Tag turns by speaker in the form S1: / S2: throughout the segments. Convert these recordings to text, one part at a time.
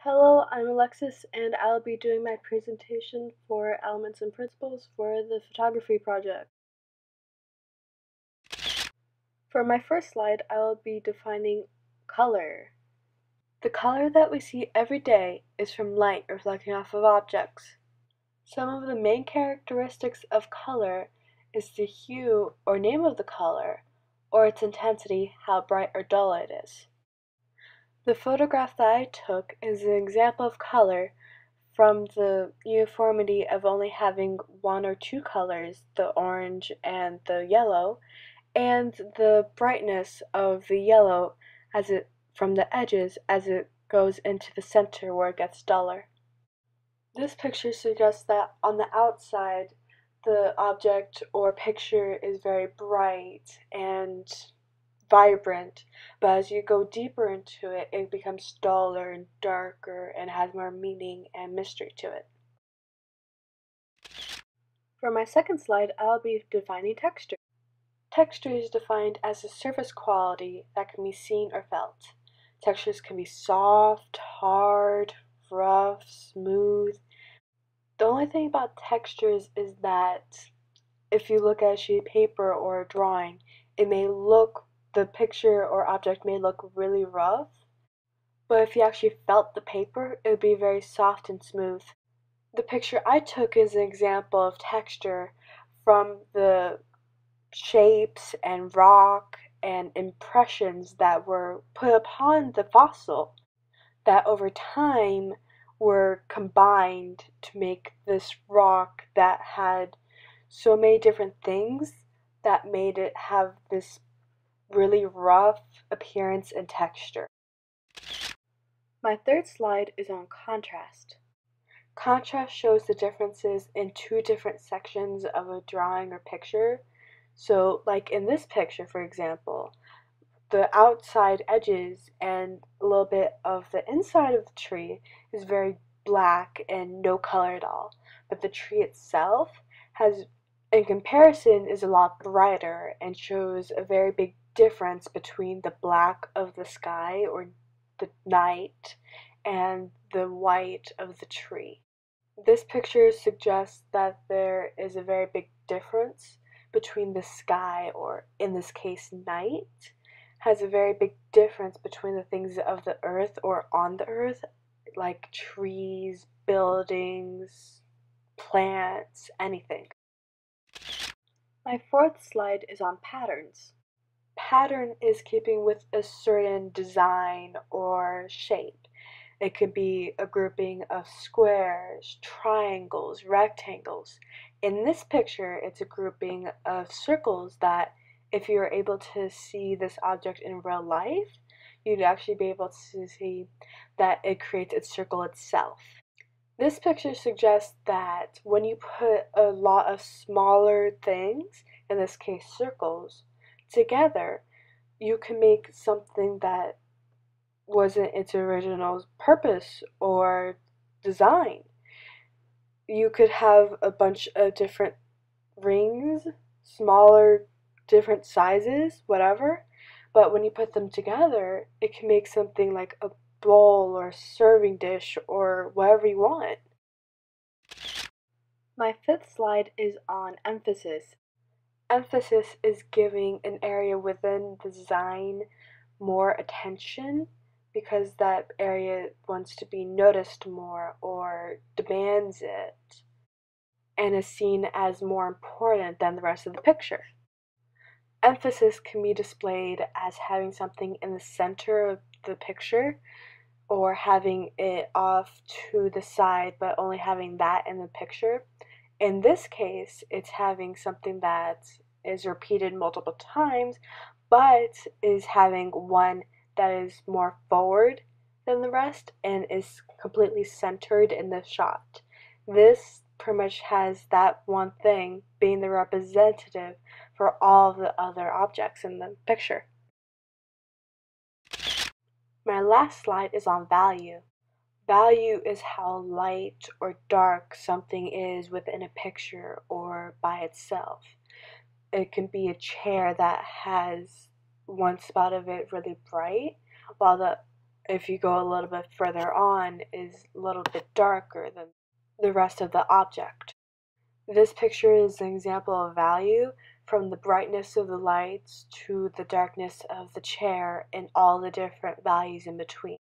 S1: Hello, I'm Alexis, and I'll be doing my presentation for Elements and Principles for the photography project. For my first slide, I'll be defining color. The color that we see every day is from light reflecting off of objects. Some of the main characteristics of color is the hue or name of the color, or its intensity, how bright or dull it is. The photograph that I took is an example of color from the uniformity of only having one or two colors, the orange and the yellow, and the brightness of the yellow as it from the edges as it goes into the center where it gets duller. This picture suggests that on the outside the object or picture is very bright and vibrant, but as you go deeper into it, it becomes duller and darker and has more meaning and mystery to it. For my second slide, I'll be defining texture. Texture is defined as a surface quality that can be seen or felt. Textures can be soft, hard, rough, smooth. The only thing about textures is that if you look at a sheet of paper or a drawing, the picture or object may look really rough, but if you actually felt the paper, it would be very soft and smooth. The picture I took is an example of texture from the shapes and rock and impressions that were put upon the fossil that over time were combined to make this rock that had so many different things that made it have this really rough appearance and texture. My third slide is on contrast. Contrast shows the differences in two different sections of a drawing or picture. So, like in this picture, for example, the outside edges and a little bit of the inside of the tree is very black and no color at all. But the tree itself has, in comparison, is a lot brighter and shows a very big difference between the black of the sky or the night and the white of the tree. This picture suggests that there is a very big difference between the sky, or in this case night, has a very big difference between the things of the earth or on the earth, like trees, buildings, plants, anything. My fourth slide is on patterns. Pattern is keeping with a certain design or shape. It could be a grouping of squares, triangles, rectangles. In this picture, it's a grouping of circles that if you were able to see this object in real life, you'd actually be able to see that it creates its circle itself. This picture suggests that when you put a lot of smaller things, in this case circles, together, you can make something that wasn't its original purpose or design. You could have a bunch of different rings, smaller, different sizes, whatever, but when you put them together, it can make something like a bowl or serving dish or whatever you want. My fifth slide is on emphasis. Emphasis is giving an area within the design more attention because that area wants to be noticed more or demands it and is seen as more important than the rest of the picture. Emphasis can be displayed as having something in the center of the picture or having it off to the side but only having that in the picture. In this case, it's having something that is repeated multiple times but is having one that is more forward than the rest and is completely centered in the shot. This pretty much has that one thing being the representative for all of the other objects in the picture. My last slide is on value. Value is how light or dark something is within a picture or by itself. It can be a chair that has one spot of it really bright, while the if you go a little bit further on, is a little bit darker than the rest of the object. This picture is an example of value, from the brightness of the lights to the darkness of the chair and all the different values in between.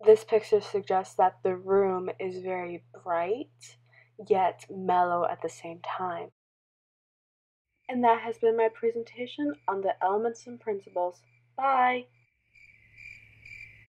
S1: This picture suggests that the room is very bright, yet mellow at the same time. And that has been my presentation on the elements and principles. Bye!